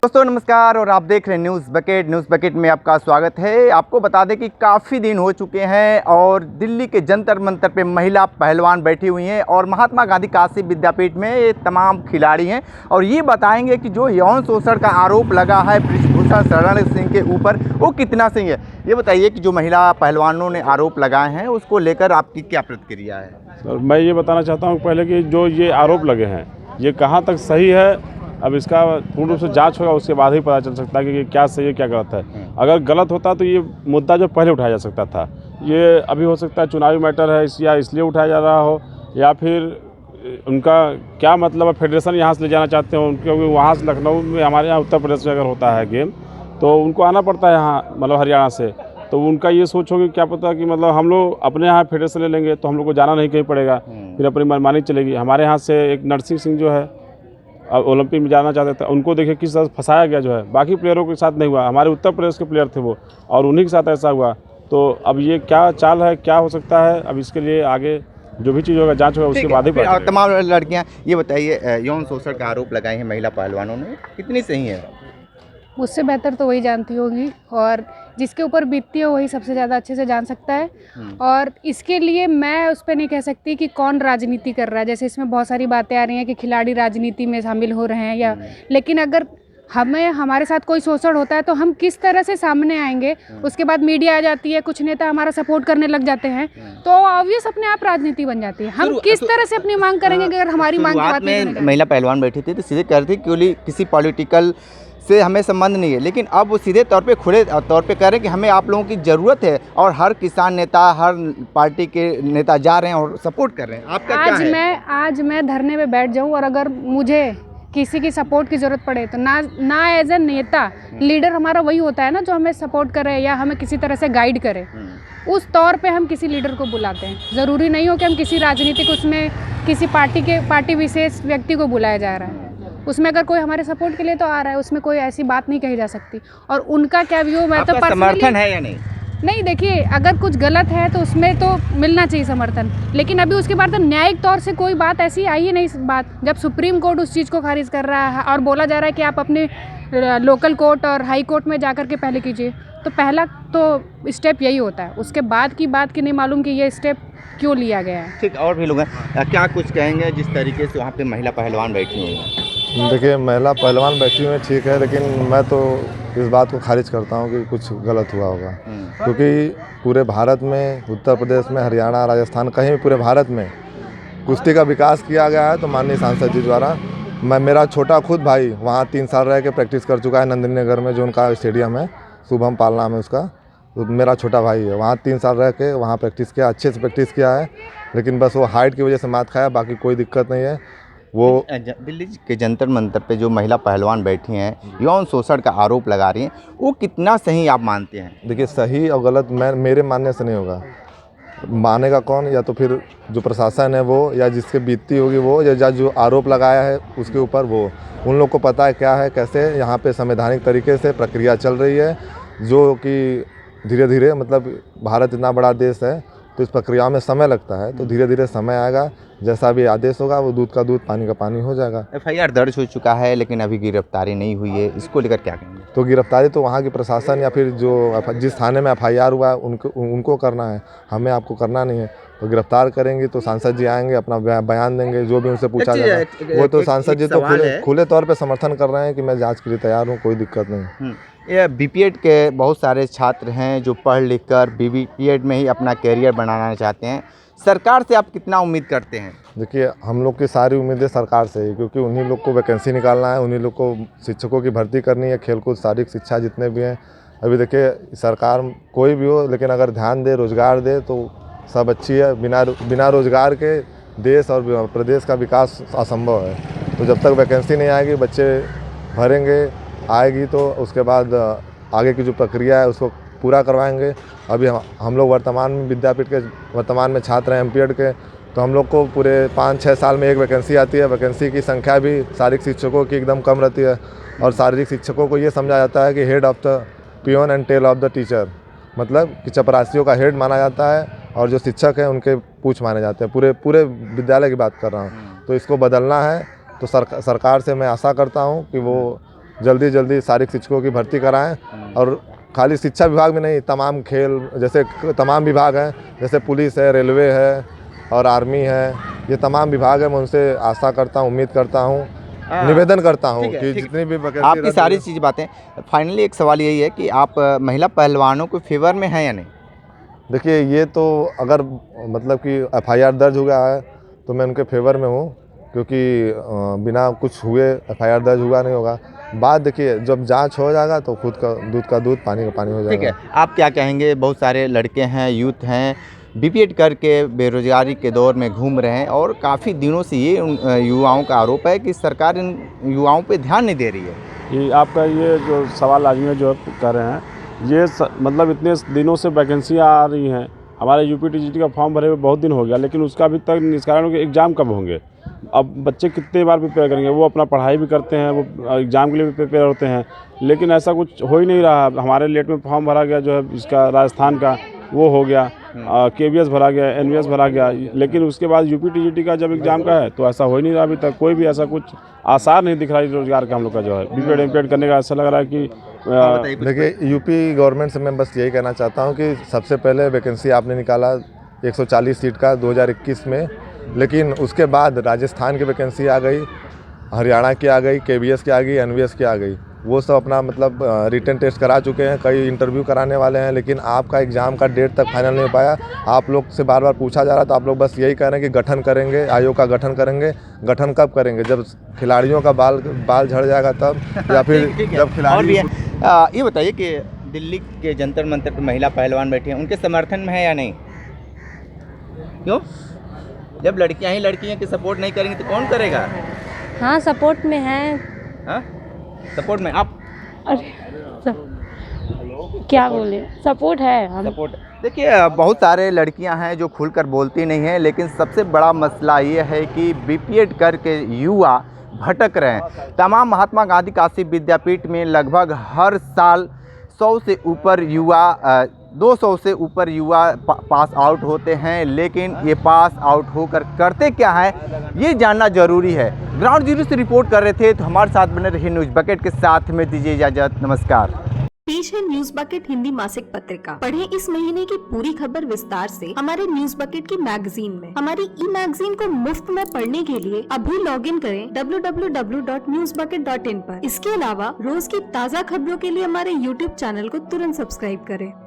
दोस्तों नमस्कार और आप देख रहे हैं न्यूज़ बकेट में आपका स्वागत है। आपको बता दें कि काफ़ी दिन हो चुके हैं और दिल्ली के जंतर मंतर पे महिला पहलवान बैठी हुई हैं और महात्मा गांधी काशी विद्यापीठ में ये तमाम खिलाड़ी हैं और ये बताएंगे कि जो यौन शोषण का आरोप लगा है बृजभूषण शरण सिंह के ऊपर वो कितना सही है। ये बताइए कि जो महिला पहलवानों ने आरोप लगाए हैं उसको लेकर आपकी क्या प्रतिक्रिया है? सर मैं ये बताना चाहता हूँ पहले कि जो ये आरोप लगे हैं ये कहाँ तक सही है। अब इसका पूर्ण रूप से जांच होगा, उसके बाद ही पता चल सकता है कि क्या सही है क्या गलत है। अगर गलत होता तो ये मुद्दा जो पहले उठाया जा सकता था, ये अभी हो सकता है चुनावी मैटर है या इसलिए उठाया जा रहा हो, या फिर उनका क्या मतलब है फेडरेशन यहाँ से ले जाना चाहते हो क्योंकि वहाँ से लखनऊ में हमारे यहाँ उत्तर प्रदेश में अगर होता है गेम तो उनको आना पड़ता है यहाँ मतलब हरियाणा से। तो उनका ये सोच होगी क्या पता कि मतलब हम लोग अपने यहाँ फेडरेशन ले लेंगे तो हम लोग को जाना नहीं कहीं पड़ेगा, फिर अपनी मनमानी चलेगी। हमारे यहाँ से एक नरसिंह सिंह जो है ओलंपिक में जाना चाहते थे, उनको देखिए किस तरह फंसाया गया जो है। बाकी प्लेयरों के साथ नहीं हुआ, हमारे उत्तर प्रदेश के प्लेयर थे वो और उन्हीं के साथ ऐसा हुआ। तो अब ये क्या चाल है, क्या हो सकता है, अब इसके लिए आगे जो भी चीज़ होगा जांच होगा उसके बाद ही पता चलेगा। तमाम लड़कियां ये बताइए यौन शोषण का आरोप लगाए हैं महिला पहलवानों ने, कितनी सही है? मुझसे बेहतर तो वही जानती होगी और जिसके ऊपर बीतती है वही सबसे ज़्यादा अच्छे से जान सकता है। और इसके लिए मैं उस पर नहीं कह सकती कि कौन राजनीति कर रहा है, जैसे इसमें बहुत सारी बातें आ रही हैं कि खिलाड़ी राजनीति में शामिल हो रहे हैं या लेकिन अगर हमारे साथ कोई शोषण होता है तो हम किस तरह से सामने आएंगे। उसके बाद मीडिया आ जाती है, कुछ नेता हमारा सपोर्ट करने लग जाते हैं तो ऑब्वियस अपने आप राजनीति बन जाती है। हम किस तरह से अपनी मांग करेंगे अगर हमारी मांग की बात नहीं। महिला पहलवान बैठी थी तो सीधे कह रही थी कि किसी पॉलिटिकल से हमें संबंध नहीं है, लेकिन अब वो सीधे तौर पे खुले तौर पे कह रहे हैं कि हमें आप लोगों की ज़रूरत है और हर किसान नेता हर पार्टी के नेता जा रहे हैं और सपोर्ट कर रहे हैं। आपका क्या है? आज मैं धरने पे बैठ जाऊं और अगर मुझे किसी की सपोर्ट की ज़रूरत पड़े तो ना एज ए नेता लीडर हमारा वही होता है ना जो हमें सपोर्ट करे या हमें किसी तरह से गाइड करे, उस तौर पे हम किसी लीडर को बुलाते हैं। ज़रूरी नहीं हो कि हम किसी राजनीतिक उसमें किसी पार्टी विशेष व्यक्ति को बुलाया जा रहा है। उसमें अगर कोई हमारे सपोर्ट के लिए तो आ रहा है, उसमें कोई ऐसी बात नहीं कही जा सकती। और उनका क्या व्यू, मैं तो समर्थन है या नहीं? नहीं, देखिए अगर कुछ गलत है तो उसमें तो मिलना चाहिए समर्थन, लेकिन अभी उसके बाद तो न्यायिक तौर से कोई बात ऐसी आई ही नहीं। बात जब सुप्रीम कोर्ट उस चीज़ को खारिज कर रहा है और बोला जा रहा है कि आप अपने लोकल कोर्ट और हाई कोर्ट में जाकर के पहले कीजिए, तो पहला तो स्टेप यही होता है। उसके बाद की बात की नहीं मालूम कि ये स्टेप क्यों लिया गया है। ठीक, और भी लोग हैं, क्या कुछ कहेंगे जिस तरीके से वहाँ पे महिला पहलवान बैठी हुई हैं? देखिए महिला पहलवान बैठी हुई है ठीक है, लेकिन मैं तो इस बात को खारिज करता हूँ कि कुछ गलत हुआ होगा। क्योंकि पूरे भारत में उत्तर प्रदेश में हरियाणा राजस्थान कहीं भी पूरे भारत में कुश्ती का विकास किया गया है तो माननीय सांसद जी द्वारा। मेरा छोटा खुद भाई वहाँ 3 साल रह के प्रैक्टिस कर चुका है नंदिनी नगर में, जो उनका स्टेडियम है, शुभम पाल नाम है उसका। तो मेरा छोटा भाई है, वहाँ 3 साल रह के वहाँ प्रैक्टिस किया, अच्छे से प्रैक्टिस किया है, लेकिन बस वो हाइट की वजह से मात खाया, बाकी कोई दिक्कत नहीं है। वो दिल्ली के जंतर मंतर पे जो महिला पहलवान बैठी हैं यौन शोषण का आरोप लगा रही हैं, वो कितना सही आप मानते हैं? देखिए सही और गलत मेरे मानने से नहीं होगा, मानेगा कौन? या तो फिर जो प्रशासन है वो, या जिसके बीतती होगी वो, या जो आरोप लगाया है उसके ऊपर वो। उन लोग को पता है क्या है, कैसे यहाँ पे संवैधानिक तरीके से प्रक्रिया चल रही है, जो कि धीरे धीरे मतलब भारत इतना बड़ा देश है तो इस प्रक्रिया में समय लगता है, तो धीरे धीरे समय आएगा, जैसा भी आदेश होगा वो दूध का दूध पानी का पानी हो जाएगा। FIR दर्ज हो चुका है लेकिन अभी गिरफ्तारी नहीं हुई है, इसको लेकर क्या कहेंगे? तो गिरफ्तारी तो वहाँ की प्रशासन या फिर जो जिस थाने में FIR हुआ है उनको करना है, हमें आपको करना नहीं है। तो गिरफ्तार करेंगे तो सांसद जी आएंगे, अपना बयान देंगे, जो भी उनसे पूछा जाएगा वो तो सांसद जी तो खुले तौर पर समर्थन कर रहे हैं कि मैं जाँच के लिए तैयार हूँ, कोई दिक्कत नहीं। ये BPED के बहुत सारे छात्र हैं जो पढ़ लिख कर BPED में ही अपना कैरियर बनाना चाहते हैं, सरकार से आप कितना उम्मीद करते हैं? देखिए हम लोग की सारी उम्मीदें सरकार से ही, क्योंकि उन्हीं लोग को वैकेंसी निकालना है, उन्हीं लोग को शिक्षकों की भर्ती करनी है, खेलकूद शारीरिक शिक्षा जितने भी हैं। अभी देखिए सरकार कोई भी हो लेकिन अगर ध्यान दे, रोज़गार दे तो सब अच्छी है। बिना रोज़गार के देश और प्रदेश का विकास असंभव है। तो जब तक वैकेंसी नहीं आएगी, बच्चे भरेंगे, आएगी तो उसके बाद आगे की जो प्रक्रिया है उसको पूरा करवाएंगे। अभी हम लोग वर्तमान में विद्यापीठ के वर्तमान में छात्र हैं MPED के, तो हम लोग को पूरे 5-6 साल में एक वैकेंसी आती है। वैकेंसी की संख्या भी शारीरिक शिक्षकों की एकदम कम रहती है और शारीरिक शिक्षकों को ये समझा जाता है कि head of the peon and tail of the teacher, मतलब कि चपरासियों का हेड माना जाता है और जो शिक्षक हैं उनके पूछ माने जाते हैं। पूरे विद्यालय की बात कर रहा हूँ। तो इसको बदलना है, तो सरकार से मैं आशा करता हूँ कि वो जल्दी जल्दी शारीरिक शिक्षकों की भर्ती कराएं। और खाली शिक्षा विभाग में नहीं, तमाम खेल जैसे तमाम विभाग हैं, जैसे पुलिस है, रेलवे है और आर्मी है, ये तमाम विभाग है। मैं उनसे आशा करता हूँ, उम्मीद करता हूँ, निवेदन करता हूँ कि जितनी भी वैकेंसी आपकी सारी चीज़ बातें, फाइनली एक सवाल यही है कि आप महिला पहलवानों के फेवर में हैं या नहीं? देखिए, ये तो अगर मतलब कि FIR दर्ज हो गया है तो मैं उनके फेवर में हूँ, क्योंकि बिना कुछ हुए FIR दर्ज हुआ नहीं होगा। बात देखिए, जब जांच हो जाएगा तो खुद का दूध पानी का पानी हो जाएगा। ठीक है, आप क्या कहेंगे? बहुत सारे लड़के हैं, यूथ हैं, BPED करके बेरोजगारी के दौर में घूम रहे हैं और काफ़ी दिनों से ये युवाओं का आरोप है कि सरकार इन युवाओं पे ध्यान नहीं दे रही है। ये आपका ये जो सवाल आज में जो कर रहे हैं, ये मतलब इतने दिनों से वैकेंसियाँ आ रही हैं। हमारे UPTGT का फॉर्म भरे हुए बहुत दिन हो गया, लेकिन उसका अभी तक निष्कारण के एग्ज़ाम कब होंगे? अब बच्चे कितने बार प्रिपेयर करेंगे? वो अपना पढ़ाई भी करते हैं, वो एग्ज़ाम के लिए भी प्रिपेयर होते हैं, लेकिन ऐसा कुछ हो ही नहीं रहा। हमारे लेट में फॉर्म भरा गया, जो है इसका राजस्थान का वो हो गया, KVS भरा गया, NVS भरा गया, लेकिन उसके बाद UPTGT का जब एग्ज़ाम का है तो ऐसा हो ही नहीं रहा अभी तक। कोई भी ऐसा कुछ आसार नहीं दिख रहा है रोजगार का हम लोग का जो है। BPED MPED करने का ऐसा लग रहा है कि देखिए, यूपी गवर्नमेंट से मैं बस यही कहना चाहता हूँ कि सबसे पहले वैकेंसी आपने निकाला 140 सीट का 2021 में, लेकिन उसके बाद राजस्थान की वैकेंसी आ गई, हरियाणा की आ गई, KVS की आ गई, NVS की आ गई। वो सब अपना मतलब रिटन टेस्ट करा चुके हैं, कई इंटरव्यू कराने वाले हैं, लेकिन आपका एग्ज़ाम का डेट तक फाइनल नहीं हो पाया। आप लोग से बार बार पूछा जा रहा था, आप लोग बस यही कह रहे हैं कि गठन करेंगे, आयोग का गठन करेंगे। गठन कब करेंगे? जब खिलाड़ियों का बाल झड़ जाएगा तब, या फिर जब खिलाड़ी। ये बताइए कि दिल्ली के जंतर मंतर पर महिला पहलवान बैठी हैं, उनके समर्थन में है या नहीं? क्यों? जब लड़कियां ही लड़कियों की सपोर्ट नहीं करेंगी तो कौन करेगा? हाँ, सपोर्ट में है। हाँ, सपोर्ट में आप? अरे क्या बोले, सपोर्ट है हम। सपोर्ट। देखिए, बहुत सारे लड़कियां हैं जो खुलकर बोलती नहीं हैं, लेकिन सबसे बड़ा मसला ये है कि BPED करके युवा भटक रहे हैं। तमाम महात्मा गांधी काशी विद्यापीठ में लगभग हर साल 100 से ऊपर युवा 200 से ऊपर युवा पास आउट होते हैं, लेकिन ये पास आउट होकर करते क्या है ये जानना जरूरी है। ग्राउंड जीरो से रिपोर्ट कर रहे थे, तो हमारे साथ बने रहिए न्यूज़ बकेट के साथ में। दीजिए इजाजत, नमस्कार। पेश है न्यूज बकेट हिंदी मासिक पत्रिका। पढ़ें इस महीने की पूरी खबर विस्तार से हमारे न्यूज बकेट की मैगजीन में। हमारी मैगजीन को मुफ्त में पढ़ने के लिए अभी लॉग इन करें www.newsbucket.in पर। इसके अलावा रोज की ताज़ा खबरों के लिए हमारे YouTube चैनल को तुरंत सब्सक्राइब करें।